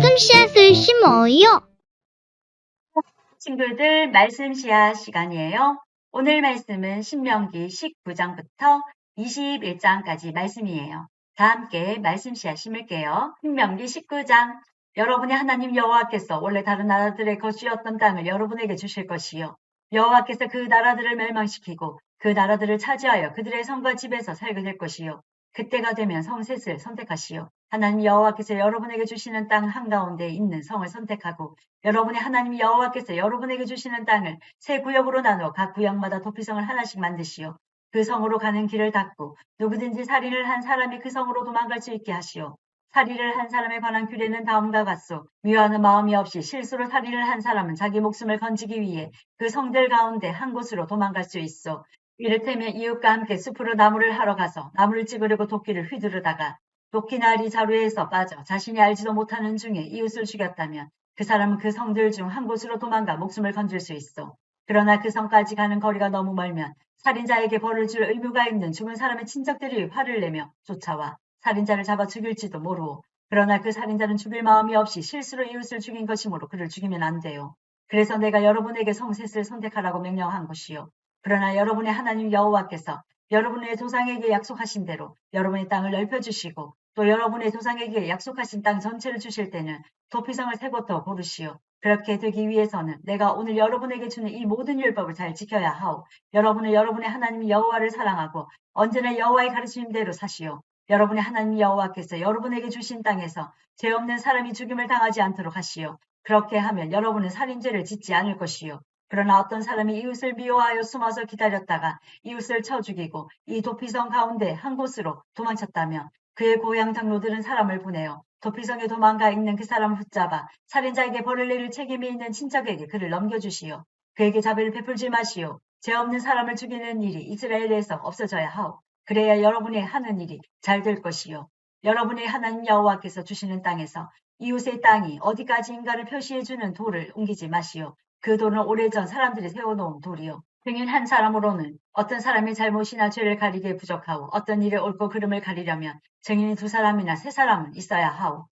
말씀 씨앗을 심어요. 친구들, 말씀 씨앗 시간이에요. 오늘 말씀은 신명기 19장부터 21장까지 말씀이에요. 다 함께 말씀 씨앗 심을게요. 신명기 19장. 여러분의 하나님 여호와께서 원래 다른 나라들의 것이었던 땅을 여러분에게 주실 것이요. 여호와께서 그 나라들을 멸망시키고 그 나라들을 차지하여 그들의 성과 집에서 살게 될 것이요. 그때가 되면 성셋을 선택하시오. 하나님 여호와께서 여러분에게 주시는 땅 한가운데 있는 성을 선택하고 여러분의 하나님 여호와께서 여러분에게 주시는 땅을 세 구역으로 나누어 각 구역마다 도피성을 하나씩 만드시오. 그 성으로 가는 길을 닫고 누구든지 살인을 한 사람이 그 성으로 도망갈 수 있게 하시오. 살인을 한 사람에 관한 규례는 다음과 같소. 미워하는 마음이 없이 실수로 살인을 한 사람은 자기 목숨을 건지기 위해 그 성들 가운데 한 곳으로 도망갈 수 있어. 이를테면 이웃과 함께 숲으로 나무를 하러 가서 나무를 찍으려고 도끼를 휘두르다가 도끼날이 자루에서 빠져 자신이 알지도 못하는 중에 이웃을 죽였다면 그 사람은 그 성들 중 한 곳으로 도망가 목숨을 건질 수 있어. 그러나 그 성까지 가는 거리가 너무 멀면 살인자에게 벌을 줄 의무가 있는 죽은 사람의 친척들이 화를 내며 쫓아와 살인자를 잡아 죽일지도 모르오. 그러나 그 살인자는 죽일 마음이 없이 실수로 이웃을 죽인 것이므로 그를 죽이면 안 돼요. 그래서 내가 여러분에게 성셋을 선택하라고 명령한 것이요. 그러나 여러분의 하나님 여호와께서 여러분의 조상에게 약속하신 대로 여러분의 땅을 넓혀주시고 또 여러분의 조상에게 약속하신 땅 전체를 주실 때는 도피성을 세 곳 더 고르시오. 그렇게 되기 위해서는 내가 오늘 여러분에게 주는 이 모든 율법을 잘 지켜야 하오. 여러분은 여러분의 하나님 여호와를 사랑하고 언제나 여호와의 가르침대로 사시오. 여러분의 하나님 여호와께서 여러분에게 주신 땅에서 죄 없는 사람이 죽임을 당하지 않도록 하시오. 그렇게 하면 여러분은 살인죄를 짓지 않을 것이요. 그러나 어떤 사람이 이웃을 미워하여 숨어서 기다렸다가 이웃을 쳐 죽이고 이 도피성 가운데 한 곳으로 도망쳤다면 그의 고향 장로들은 사람을 보내어 도피성에 도망가 있는 그 사람을 붙잡아 살인자에게 벌을 내릴 책임이 있는 친척에게 그를 넘겨주시오. 그에게 자비를 베풀지 마시오. 죄 없는 사람을 죽이는 일이 이스라엘에서 없어져야 하오. 그래야 여러분이 하는 일이 잘 될 것이요. 여러분의 하나님 여호와께서 주시는 땅에서 이웃의 땅이 어디까지인가를 표시해주는 돌을 옮기지 마시오. 그 돌은 오래전 사람들이 세워놓은 돌이요. 증인 한 사람으로는 어떤 사람의 잘못이나 죄를 가리기에 부족하고 어떤 일의 옳고 그름을 가리려면 증인이 두 사람이나 세 사람은 있어야 하오.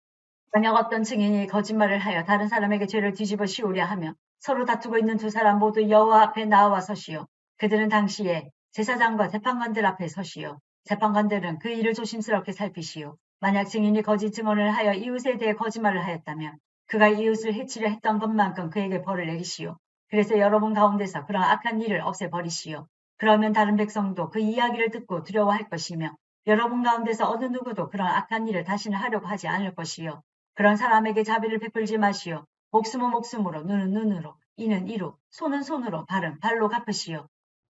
만약 어떤 증인이 거짓말을 하여 다른 사람에게 죄를 뒤집어 씌우려 하면 서로 다투고 있는 두 사람 모두 여호와 앞에 나와 서시오. 그들은 당시에 제사장과 재판관들 앞에 서시오. 재판관들은 그 일을 조심스럽게 살피시오. 만약 증인이 거짓 증언을 하여 이웃에 대해 거짓말을 하였다면 그가 이웃을 해치려 했던 것만큼 그에게 벌을 내리시오. 그래서 여러분 가운데서 그런 악한 일을 없애버리시오. 그러면 다른 백성도 그 이야기를 듣고 두려워할 것이며 여러분 가운데서 어느 누구도 그런 악한 일을 다시는 하려고 하지 않을 것이요. 그런 사람에게 자비를 베풀지 마시오. 목숨은 목숨으로, 눈은 눈으로, 이는 이로, 손은 손으로, 발은 발로 갚으시오.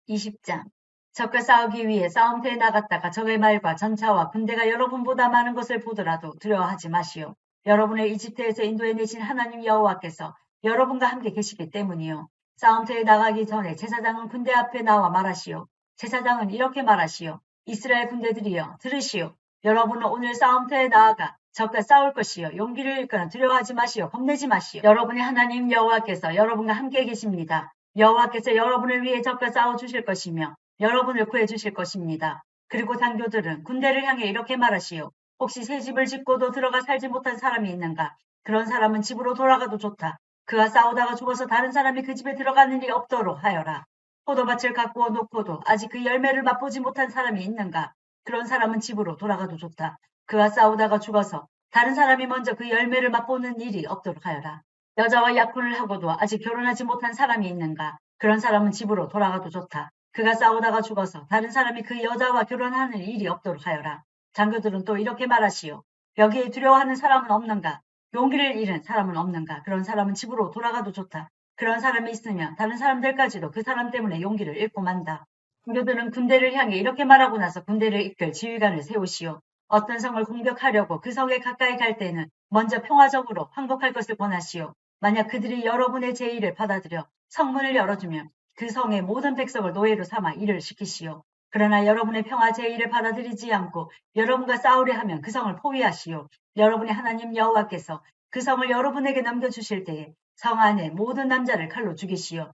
20장. 적과 싸우기 위해 싸움터에 나갔다가 적의 말과 전차와 군대가 여러분보다 많은 것을 보더라도 두려워하지 마시오. 여러분을 이집트에서 인도해내신 하나님 여호와께서 여러분과 함께 계시기 때문이요. 싸움터에 나가기 전에 제사장은 군대 앞에 나와 말하시오. 제사장은 이렇게 말하시오. 이스라엘 군대들이여 들으시오. 여러분은 오늘 싸움터에 나아가 적과 싸울 것이요. 용기를 잃거나 두려워하지 마시오. 겁내지 마시오. 여러분의 하나님 여호와께서 여러분과 함께 계십니다. 여호와께서 여러분을 위해 적과 싸워 주실 것이며 여러분을 구해 주실 것입니다. 그리고 장교들은 군대를 향해 이렇게 말하시오. 혹시 새 집을 짓고도 들어가 살지 못한 사람이 있는가? 그런 사람은 집으로 돌아가도 좋다. 그가 싸우다가 죽어서 다른 사람이 그 집에 들어가는 일이 없도록 하여라. 포도밭을 가꾸어 놓고도 아직 그 열매를 맛보지 못한 사람이 있는가? 그런 사람은 집으로 돌아가도 좋다. 그가 싸우다가 죽어서 다른 사람이 먼저 그 열매를 맛보는 일이 없도록 하여라. 여자와 약혼을 하고도 아직 결혼하지 못한 사람이 있는가? 그런 사람은 집으로 돌아가도 좋다. 그가 싸우다가 죽어서 다른 사람이 그 여자와 결혼하는 일이 없도록 하여라. 장교들은 또 이렇게 말하시오. 여기에 두려워하는 사람은 없는가? 용기를 잃은 사람은 없는가? 그런 사람은 집으로 돌아가도 좋다. 그런 사람이 있으면 다른 사람들까지도 그 사람 때문에 용기를 잃고 만다. 장교들은 군대를 향해 이렇게 말하고 나서 군대를 이끌 지휘관을 세우시오. 어떤 성을 공격하려고 그 성에 가까이 갈 때는 먼저 평화적으로 항복할 것을 권하시오. 만약 그들이 여러분의 제의를 받아들여 성문을 열어주면 그 성의 모든 백성을 노예로 삼아 일을 시키시오. 그러나 여러분의 평화 제의를 받아들이지 않고 여러분과 싸우려 하면 그 성을 포위하시오. 여러분의 하나님 여호와께서 그 성을 여러분에게 넘겨주실 때에 성 안에 모든 남자를 칼로 죽이시오.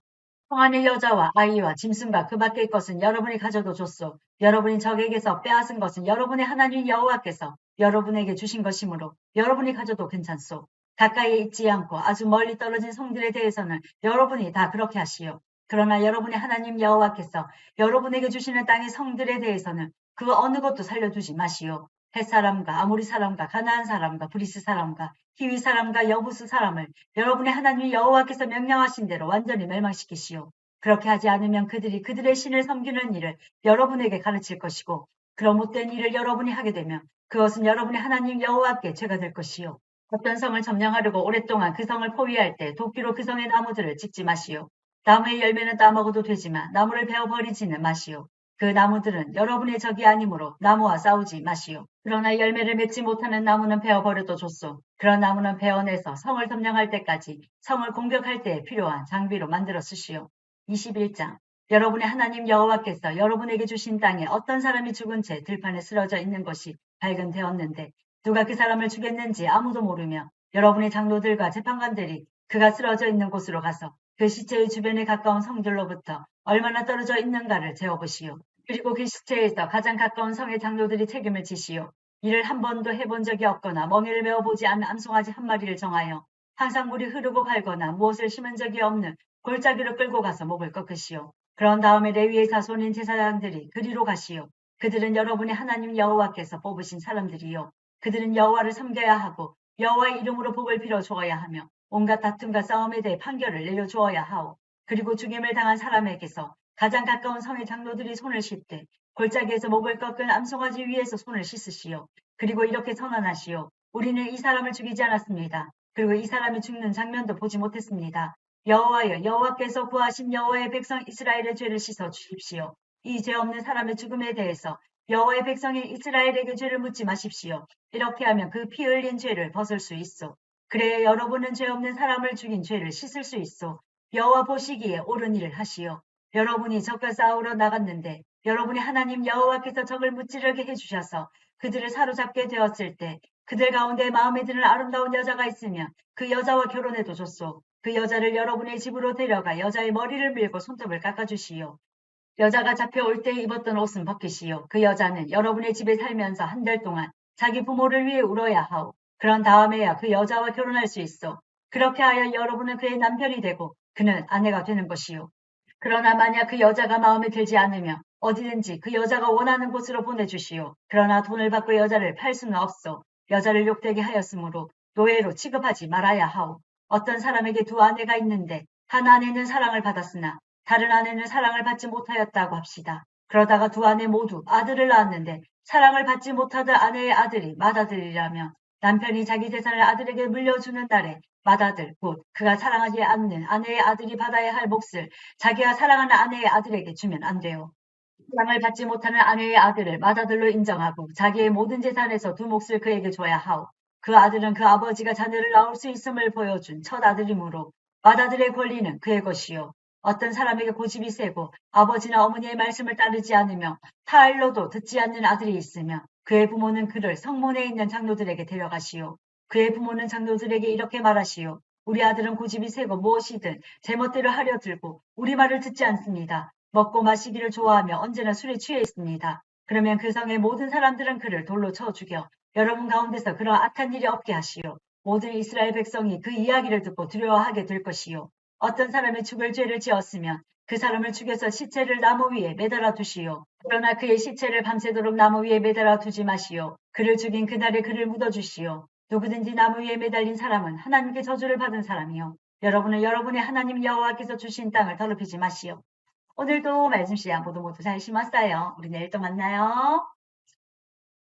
성 안의 여자와 아이와 짐승과 그 밖의 것은 여러분이 가져도 좋소. 여러분이 적에게서 빼앗은 것은 여러분의 하나님 여호와께서 여러분에게 주신 것이므로 여러분이 가져도 괜찮소. 가까이에 있지 않고 아주 멀리 떨어진 성들에 대해서는 여러분이 다 그렇게 하시오. 그러나 여러분의 하나님 여호와께서 여러분에게 주시는 땅의 성들에 대해서는 그 어느 것도 살려두지 마시오. 헷 사람과 아모리 사람과 가나안 사람과 브리스 사람과 히위 사람과 여부스 사람을 여러분의 하나님 여호와께서 명령하신 대로 완전히 멸망시키시오. 그렇게 하지 않으면 그들이 그들의 신을 섬기는 일을 여러분에게 가르칠 것이고 그런 못된 일을 여러분이 하게 되면 그것은 여러분의 하나님 여호와께 죄가 될 것이요. 어떤 성을 점령하려고 오랫동안 그 성을 포위할 때 도끼로 그 성의 나무들을 찍지 마시오. 나무의 열매는 따먹어도 되지만 나무를 베어버리지는 마시오. 그 나무들은 여러분의 적이 아니므로 나무와 싸우지 마시오. 그러나 열매를 맺지 못하는 나무는 베어버려도 좋소. 그런 나무는 베어내서 성을 점령할 때까지 성을 공격할 때에 필요한 장비로 만들어 쓰시오. 21장 여러분의 하나님 여호와께서 여러분에게 주신 땅에 어떤 사람이 죽은 채 들판에 쓰러져 있는 것이 발견되었는데 누가 그 사람을 죽였는지 아무도 모르며 여러분의 장로들과 재판관들이 그가 쓰러져 있는 곳으로 가서 그 시체의 주변에 가까운 성들로부터 얼마나 떨어져 있는가를 재어보시오. 그리고 그 시체에서 가장 가까운 성의 장로들이 책임을 지시오. 이를 한 번도 해본 적이 없거나 멍에를 메어보지 않은 암송아지 한 마리를 정하여 항상 물이 흐르고 갈거나 무엇을 심은 적이 없는 골짜기로 끌고 가서 목을 꺾으시오. 그런 다음에 레위의 자손인 제사장들이 그리로 가시오. 그들은 여러분의 하나님 여호와께서 뽑으신 사람들이요. 그들은 여호와를 섬겨야 하고 여호와의 이름으로 복을 빌어 주어야 하며 온갖 다툼과 싸움에 대해 판결을 내려주어야 하오. 그리고 죽임을 당한 사람에게서 가장 가까운 성의 장로들이 손을 씻되 골짜기에서 목을 꺾은 암송아지 위에서 손을 씻으시오. 그리고 이렇게 선언하시오. 우리는 이 사람을 죽이지 않았습니다. 그리고 이 사람이 죽는 장면도 보지 못했습니다. 여호와여 여호와께서 구하신 여호와의 백성 이스라엘의 죄를 씻어 주십시오. 이 죄 없는 사람의 죽음에 대해서 여호와의 백성인 이스라엘에게 죄를 묻지 마십시오. 이렇게 하면 그 피 흘린 죄를 벗을 수 있어. 그래야 여러분은 죄 없는 사람을 죽인 죄를 씻을 수 있어. 여호와 보시기에 옳은 일을 하시오. 여러분이 적과 싸우러 나갔는데 여러분의 하나님 여호와께서 적을 무찌르게 해주셔서 그들을 사로잡게 되었을 때 그들 가운데 마음에 드는 아름다운 여자가 있으면 그 여자와 결혼해도 좋소. 그 여자를 여러분의 집으로 데려가 여자의 머리를 밀고 손톱을 깎아주시오. 여자가 잡혀올 때 입었던 옷은 벗기시오. 그 여자는 여러분의 집에 살면서 한 달 동안 자기 부모를 위해 울어야 하오. 그런 다음에야 그 여자와 결혼할 수 있어. 그렇게 하여 여러분은 그의 남편이 되고 그는 아내가 되는 것이요. 그러나 만약 그 여자가 마음에 들지 않으면 어디든지 그 여자가 원하는 곳으로 보내주시오. 그러나 돈을 받고 여자를 팔 수는 없어. 여자를 욕되게 하였으므로 노예로 취급하지 말아야 하오. 어떤 사람에게 두 아내가 있는데 한 아내는 사랑을 받았으나 다른 아내는 사랑을 받지 못하였다고 합시다. 그러다가 두 아내 모두 아들을 낳았는데 사랑을 받지 못하던 아내의 아들이 맏아들이라면 남편이 자기 재산을 아들에게 물려주는 날에 맏아들 곧 그가 사랑하지 않는 아내의 아들이 받아야 할 몫을 자기가 사랑하는 아내의 아들에게 주면 안 돼요. 사랑을 받지 못하는 아내의 아들을 맏아들로 인정하고 자기의 모든 재산에서 두 몫을 그에게 줘야 하오. 그 아들은 그 아버지가 자녀를 낳을 수 있음을 보여준 첫 아들이므로 맏아들의 권리는 그의 것이요. 어떤 사람에게 고집이 세고 아버지나 어머니의 말씀을 따르지 않으며 타일로도 듣지 않는 아들이 있으며 그의 부모는 그를 성문에 있는 장로들에게 데려가시오. 그의 부모는 장로들에게 이렇게 말하시오. 우리 아들은 고집이 세고 무엇이든 제멋대로 하려 들고 우리 말을 듣지 않습니다. 먹고 마시기를 좋아하며 언제나 술에 취해 있습니다. 그러면 그 성의 모든 사람들은 그를 돌로 쳐 죽여 여러분 가운데서 그런 악한 일이 없게 하시오. 모든 이스라엘 백성이 그 이야기를 듣고 두려워하게 될 것이요. 어떤 사람이 죽을 죄를 지었으면 그 사람을 죽여서 시체를 나무 위에 매달아 두시오. 그러나 그의 시체를 밤새도록 나무 위에 매달아 두지 마시오. 그를 죽인 그날에 그를 묻어주시오. 누구든지 나무 위에 매달린 사람은 하나님께 저주를 받은 사람이요. 여러분은 여러분의 하나님 여호와께서 주신 땅을 더럽히지 마시오. 오늘도 말씀 시간 모두 잘 심었어요. 우리 내일 또 만나요.